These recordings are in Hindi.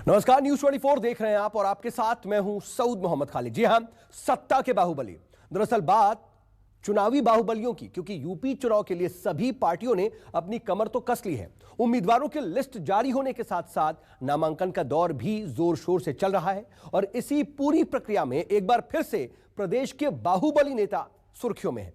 नमस्कार, न्यूज 24 देख रहे हैं आप और आपके साथ मैं हूं सऊद मोहम्मद खालिद। जी हां, सत्ता के बाहुबली। दरअसल बात चुनावी बाहुबलियों की, क्योंकि यूपी चुनाव के लिए सभी पार्टियों ने अपनी कमर तो कस ली है। उम्मीदवारों की लिस्ट जारी होने के साथ साथ नामांकन का दौर भी जोर शोर से चल रहा है और इसी पूरी प्रक्रिया में एक बार फिर से प्रदेश के बाहुबली नेता सुर्खियों में है।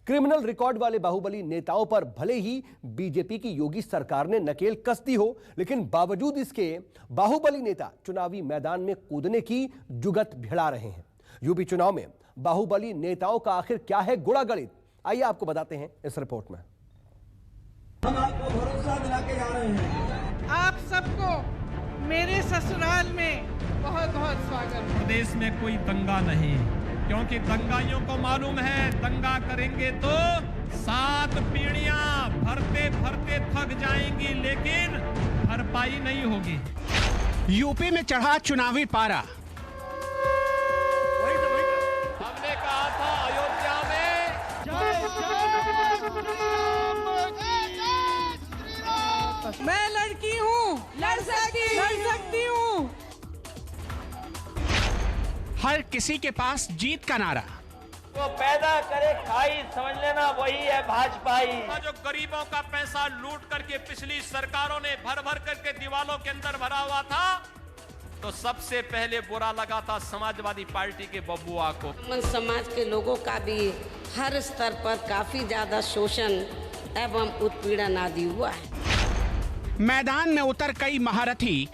क्रिमिनल रिकॉर्ड वाले बाहुबली नेताओं पर भले ही बीजेपी की योगी सरकार ने नकेल कस दी हो, लेकिन बावजूद इसके बाहुबली नेता चुनावी मैदान में कूदने की जुगत भिड़ा रहे हैं। यूपी चुनाव में बाहुबली नेताओं का आखिर क्या है गुणा गणित, आइए आपको बताते हैं इस रिपोर्ट में। हम आपको भरोसा दिला के जा रहे हैं। आप सबको मेरे ससुराल में बहुत बहुत स्वागत। प्रदेश में कोई दंगा नहीं, क्योंकि दंगाइयों को मालूम है दंगा करेंगे तो 7 पीढ़ियां भरते भरते थक जाएंगी, लेकिन भरपाई नहीं होगी। यूपी में चढ़ा चुनावी पारा। हमने कहा था अयोध्या में मैं लड़की हूँ, लड़ सकती हूँ। हर किसी के पास जीत का नारा। तो पैदा करे खाई, समझ लेना वही है भाजपाई। जो गरीबों का पैसा लूट करके पिछली सरकारों ने भर भर करके दीवालों के अंदर भरा हुआ था, तो सबसे पहले बुरा लगा था समाजवादी पार्टी के बबुआ को। समाज के लोगों का भी हर स्तर पर काफी ज्यादा शोषण एवं उत्पीड़न आदि हुआ है। मैदान में उतर कई महारथी।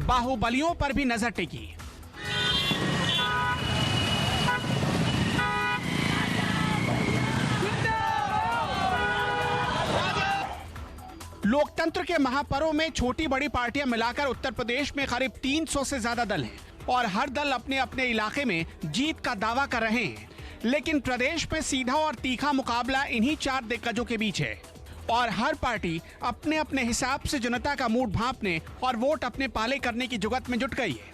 बाहुबलियों पर भी नजर टिकी। लोकतंत्र के महापर्व में छोटी बड़ी पार्टियां मिलाकर उत्तर प्रदेश में करीब 300 से ज्यादा दल हैं और हर दल अपने अपने इलाके में जीत का दावा कर रहे हैं। लेकिन प्रदेश में सीधा और तीखा मुकाबला इन्हीं 4 दिग्गजों के बीच है और हर पार्टी अपने अपने हिसाब से जनता का मूड भांपने और वोट अपने पाले करने की जुगत में जुट गई है।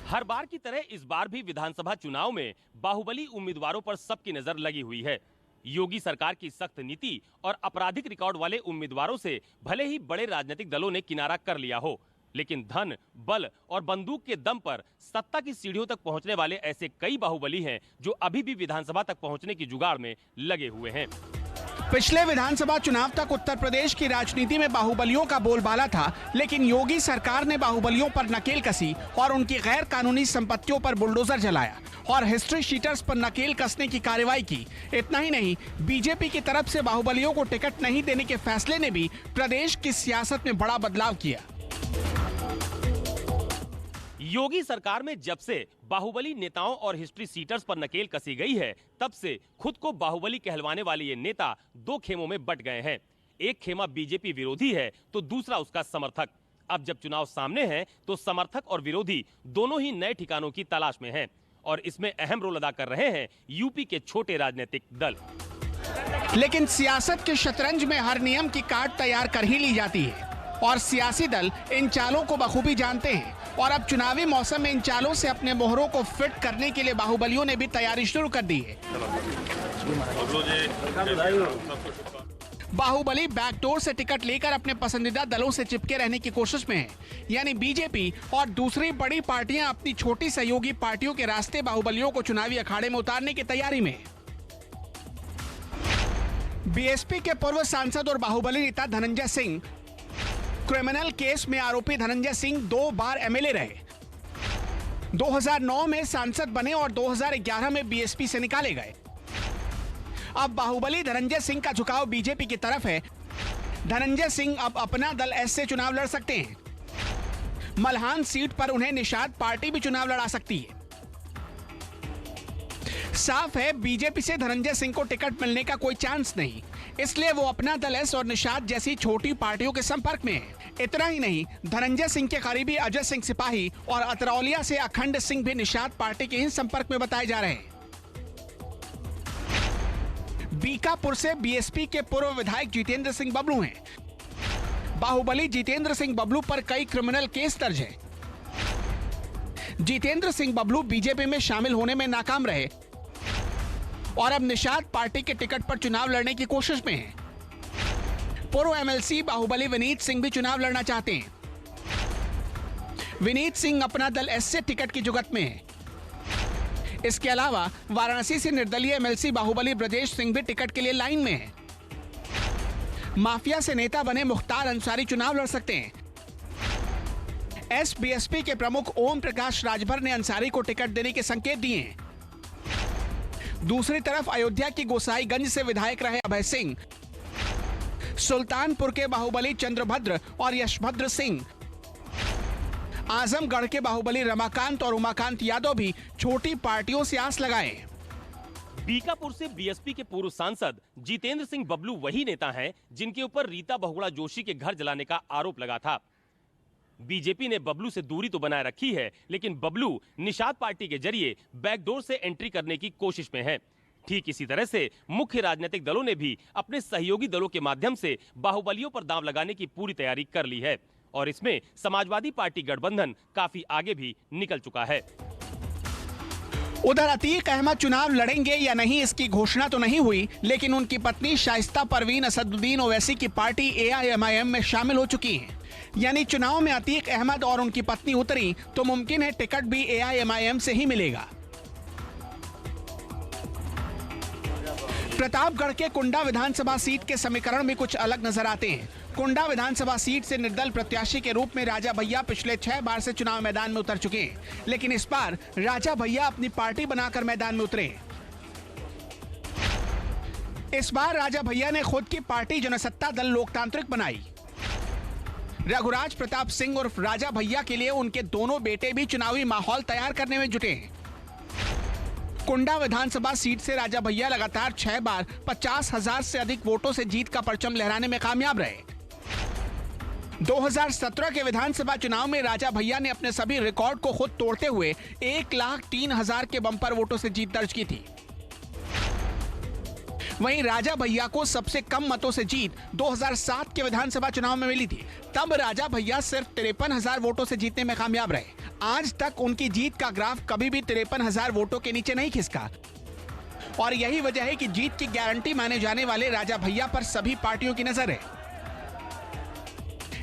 हर बार की तरह इस बार भी विधानसभा चुनाव में बाहुबली उम्मीदवारों पर सबकी नजर लगी हुई है। योगी सरकार की सख्त नीति और आपराधिक रिकॉर्ड वाले उम्मीदवारों से भले ही बड़े राजनीतिक दलों ने किनारा कर लिया हो, लेकिन धन, बल और बंदूक के दम पर सत्ता की सीढ़ियों तक पहुंचने वाले ऐसे कई बाहुबली हैं जो अभी भी विधानसभा तक पहुंचने की जुगाड़ में लगे हुए हैं। पिछले विधानसभा चुनाव तक उत्तर प्रदेश की राजनीति में बाहुबलियों का बोलबाला था, लेकिन योगी सरकार ने बाहुबलियों पर नकेल कसी और उनकी गैर कानूनी संपत्तियों पर बुलडोजर चलाया और हिस्ट्री शीटर्स पर नकेल कसने की कार्रवाई की। इतना ही नहीं, बीजेपी की तरफ से बाहुबलियों को टिकट नहीं देने के फैसले ने भी प्रदेश की सियासत में बड़ा बदलाव किया। योगी सरकार में जब से बाहुबली नेताओं और हिस्ट्री सीटर्स पर नकेल कसी गई है, तब से खुद को बाहुबली कहलवाने वाले ये नेता 2 खेमों में बट गए हैं। एक खेमा बीजेपी विरोधी है तो दूसरा उसका समर्थक। अब जब चुनाव सामने है तो समर्थक और विरोधी दोनों ही नए ठिकानों की तलाश में हैं और इसमें अहम रोल अदा कर रहे हैं यूपी के छोटे राजनीतिक दल। लेकिन सियासत के शतरंज में हर नियम की कार्ड तैयार कर ही ली जाती है और सियासी दल इन चालों को बखूबी जानते हैं और अब चुनावी मौसम में इन चालों से अपने मोहरों को फिट करने के लिए बाहुबलियों ने भी तैयारी शुरू कर दी है। बाहुबली बैकडोर से टिकट लेकर अपने पसंदीदा दलों से चिपके रहने की कोशिश में है, यानी बीजेपी और दूसरी बड़ी पार्टियां अपनी छोटी सहयोगी पार्टियों के रास्ते बाहुबलियों को चुनावी अखाड़े में उतारने की तैयारी में। बीएसपी के पूर्व सांसद और बाहुबली नेता धनंजय सिंह, क्रिमिनल केस में आरोपी धनंजय सिंह 2 बार एमएलए रहे। 2009 में सांसद बने और 2011 में बीएसपी से निकाले गए। अब बाहुबली धनंजय सिंह का झुकाव बीजेपी की तरफ है। धनंजय सिंह अब अपना दल एस से चुनाव लड़ सकते हैं। मल्हान सीट पर उन्हें निषाद पार्टी भी चुनाव लड़ा सकती है। साफ है, बीजेपी से धनंजय सिंह को टिकट मिलने का कोई चांस नहीं, इसलिए वो अपना दल एस और निषाद जैसी छोटी पार्टियों के संपर्क में है। इतना ही नहीं, धनंजय सिंह के करीबी अजय सिंह सिपाही और अतरौलिया से अखंड सिंह भी निषाद पार्टी के ही संपर्क में बताए जा रहे हैं। बीकापुर से बीएसपी के पूर्व विधायक जितेंद्र सिंह बबलू हैं। बाहुबली जितेंद्र सिंह बबलू पर कई क्रिमिनल केस दर्ज है। जितेंद्र सिंह बबलू बीजेपी में शामिल होने में नाकाम रहे और अब निषाद पार्टी के टिकट पर चुनाव लड़ने की कोशिश में हैं। पूर्व एमएलसी बाहुबली विनीत सिंह भी चुनाव लड़ना चाहते हैं। विनीत सिंह अपना दल एस से टिकट की जुगत में है। इसके अलावा वाराणसी से निर्दलीय एमएलसी बाहुबली ब्रजेश सिंह भी टिकट के लिए लाइन में है। माफिया से नेता बने मुख्तार अंसारी चुनाव लड़ सकते हैं। एसबीएसपी के प्रमुख ओम प्रकाश राजभर ने अंसारी को टिकट देने के संकेत दिए हैं। दूसरी तरफ अयोध्या की गोसाईगंज से विधायक रहे अभय सिंह, सुल्तानपुर के बाहुबली चंद्रभद्र और यशभद्र सिंह, आजमगढ़ के बाहुबली रमाकांत और उमाकांत यादव भी छोटी पार्टियों से आस लगाए। बीकापुर से बीएसपी के पूर्व सांसद जितेंद्र सिंह बबलू वही नेता हैं जिनके ऊपर रीता बहुगुणा जोशी के घर जलाने का आरोप लगा था। बीजेपी ने बबलू से दूरी तो बनाए रखी है, लेकिन बबलू निषाद पार्टी के जरिए बैकडोर से एंट्री करने की कोशिश में है। ठीक इसी तरह से मुख्य राजनीतिक दलों ने भी अपने सहयोगी दलों के माध्यम से बाहुबलियों पर दांव लगाने की पूरी तैयारी कर ली है और इसमें समाजवादी पार्टी गठबंधन काफी आगे भी निकल चुका है। उधर अतीक अहमद चुनाव लड़ेंगे या नहीं इसकी घोषणा तो नहीं हुई, लेकिन उनकी पत्नी शाइस्ता परवीन असदुद्दीन ओवैसी की पार्टी एआईएमआईएम में शामिल हो चुकी हैं। यानी चुनाव में अतीक अहमद और उनकी पत्नी उतरी तो मुमकिन है टिकट भी एआईएमआईएम से ही मिलेगा। प्रतापगढ़ के कुंडा विधानसभा सीट के समीकरण में कुछ अलग नजर आते हैं। कुंडा विधानसभा सीट से निर्दल प्रत्याशी के रूप में राजा भैया पिछले 6 बार से चुनाव मैदान में उतर चुके हैं, लेकिन इस बार राजा भैया अपनी पार्टी बनाकर मैदान में उतरे। इस बार राजा भैया ने खुद की पार्टी जनसत्ता दल लोकतांत्रिक बनाई। रघुराज प्रताप सिंह उर्फ राजा भैया के लिए उनके दोनों बेटे भी चुनावी माहौल तैयार करने में जुटे हैं। कुंडा विधानसभा सीट से राजा भैया लगातार 6 बार 50,000 से अधिक वोटों से जीत का परचम लहराने में कामयाब रहे। 2017 के विधानसभा चुनाव में राजा भैया ने अपने सभी रिकॉर्ड को खुद तोड़ते हुए 1,03,000 के बंपर वोटों से जीत दर्ज की थी। वहीं राजा भैया को सबसे कम मतों से जीत 2007 के विधानसभा चुनाव में मिली थी। तब राजा भैया सिर्फ 53,000 वोटों से जीतने में कामयाब रहे। आज तक उनकी जीत का ग्राफ कभी भी 53,000 वोटों के नीचे नहीं खिसका और यही वजह है कि जीत की गारंटी माने जाने वाले राजा भैया पर सभी पार्टियों की नजर है।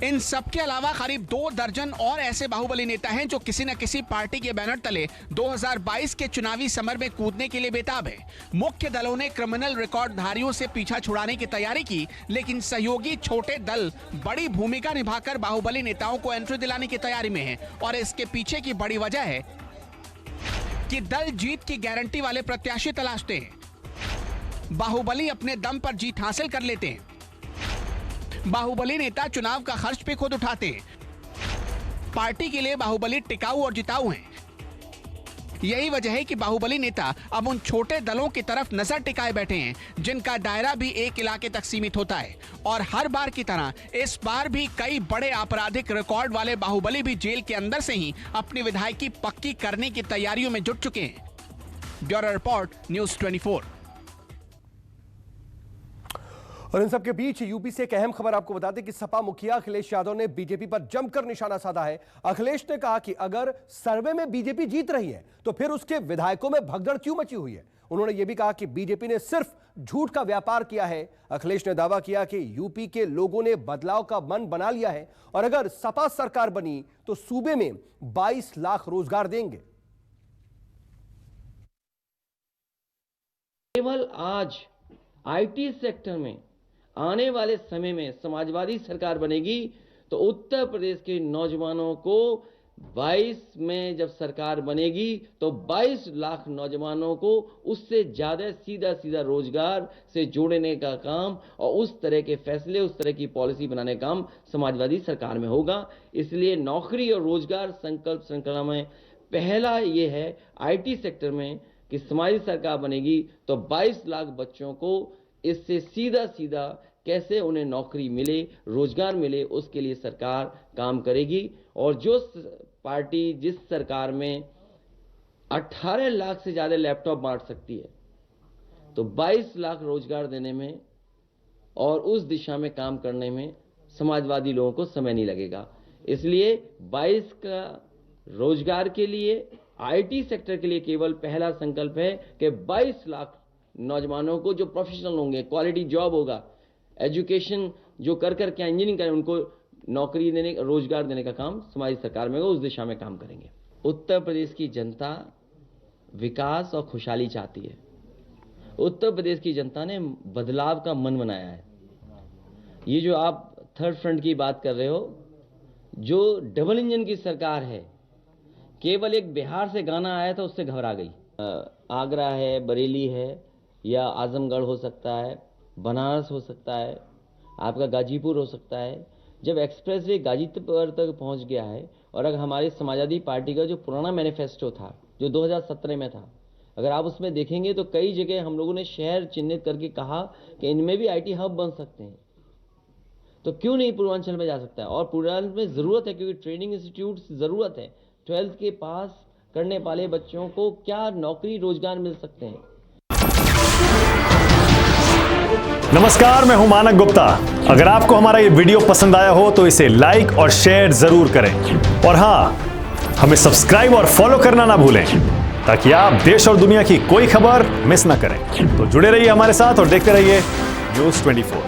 इन सबके अलावा करीब 2 दर्जन और ऐसे बाहुबली नेता हैं जो किसी न किसी पार्टी के बैनर तले 2022 के चुनावी समर में कूदने के लिए बेताब है। मुख्य दलों ने क्रिमिनल रिकॉर्डधारियों से पीछा छुड़ाने की तैयारी की, लेकिन सहयोगी छोटे दल बड़ी भूमिका निभाकर बाहुबली नेताओं को एंट्री दिलाने की तैयारी में है और इसके पीछे की बड़ी वजह है कि दल जीत की गारंटी वाले प्रत्याशी तलाशते हैं। बाहुबली अपने दम पर जीत हासिल कर लेते हैं। बाहुबली नेता चुनाव का खर्च भी खुद उठाते हैं। पार्टी के लिए बाहुबली टिकाऊ और जिताऊ हैं। यही वजह है कि बाहुबली नेता अब उन छोटे दलों की तरफ नजर टिकाए बैठे हैं जिनका दायरा भी एक इलाके तक सीमित होता है और हर बार की तरह इस बार भी कई बड़े आपराधिक रिकॉर्ड वाले बाहुबली भी जेल के अंदर से ही अपनी विधायकी पक्की करने की तैयारियों में जुट चुके हैं। Bureau report, news 24। और इन सबके बीच यूपी से एक अहम खबर आपको बता दें कि सपा मुखिया अखिलेश यादव ने बीजेपी पर जमकर निशाना साधा है। अखिलेश ने कहा कि अगर सर्वे में बीजेपी जीत रही है तो फिर उसके विधायकों में भगदड़ क्यों मची हुई है। उन्होंने यह भी कहा कि बीजेपी ने सिर्फ झूठ का व्यापार किया है। अखिलेश ने दावा किया कि यूपी के लोगों ने बदलाव का मन बना लिया है और अगर सपा सरकार बनी तो सूबे में 22 लाख रोजगार देंगे। केवल आज आईटी सेक्टर में आने वाले समय में समाजवादी सरकार बनेगी तो उत्तर प्रदेश के नौजवानों को 22 में जब सरकार बनेगी तो 22 लाख नौजवानों को उससे ज्यादा सीधा रोजगार से जोड़ने का काम और उस तरह के फैसले, उस तरह की पॉलिसी बनाने का काम समाजवादी सरकार में होगा। इसलिए नौकरी और रोजगार संकल्प श्रृंखला में पहला ये है आईटी सेक्टर में कि समाजवादी सरकार बनेगी तो 22 लाख बच्चों को इससे सीधा कैसे उन्हें नौकरी मिले, रोजगार मिले, उसके लिए सरकार काम करेगी। और जो पार्टी जिस सरकार में 18 लाख से ज्यादा लैपटॉप बांट सकती है तो 22 लाख रोजगार देने में और उस दिशा में काम करने में समाजवादी लोगों को समय नहीं लगेगा। इसलिए 22 का रोजगार के लिए, आईटी सेक्टर के लिए केवल पहला संकल्प है कि 22 लाख नौजवानों को जो प्रोफेशनल होंगे, क्वालिटी जॉब होगा, एजुकेशन जो कर क्या इंजीनियरिंग करें, उनको नौकरी देने, रोजगार देने का काम हमारी सरकार में होगा, उस दिशा में काम करेंगे। उत्तर प्रदेश की जनता विकास और खुशहाली चाहती है। उत्तर प्रदेश की जनता ने बदलाव का मन बनाया है। ये जो आप थर्ड फ्रंट की बात कर रहे हो, जो डबल इंजन की सरकार है, केवल एक बिहार से गाना आया था उससे घबरा गई। आगरा है, बरेली है, या आजमगढ़ हो सकता है, बनारस हो सकता है, आपका गाजीपुर हो सकता है। जब एक्सप्रेसवे गाजीपुर तक पहुंच गया है, और अगर हमारी समाजवादी पार्टी का जो पुराना मैनिफेस्टो था जो 2017 में था, अगर आप उसमें देखेंगे तो कई जगह हम लोगों ने शहर चिन्हित करके कहा कि इनमें भी आईटी हब बन सकते हैं। तो क्यों नहीं पूर्वांचल में जा सकता है? और पूर्वांचल में ज़रूरत है, क्योंकि ट्रेनिंग इंस्टीट्यूट ज़रूरत है। 12th के पास करने वाले बच्चों को क्या नौकरी रोजगार मिल सकते हैं। नमस्कार, मैं हूं मानक गुप्ता। अगर आपको हमारा ये वीडियो पसंद आया हो तो इसे लाइक और शेयर जरूर करें, और हां, हमें सब्सक्राइब और फॉलो करना ना भूलें ताकि आप देश और दुनिया की कोई खबर मिस ना करें। तो जुड़े रहिए हमारे साथ और देखते रहिए News 24।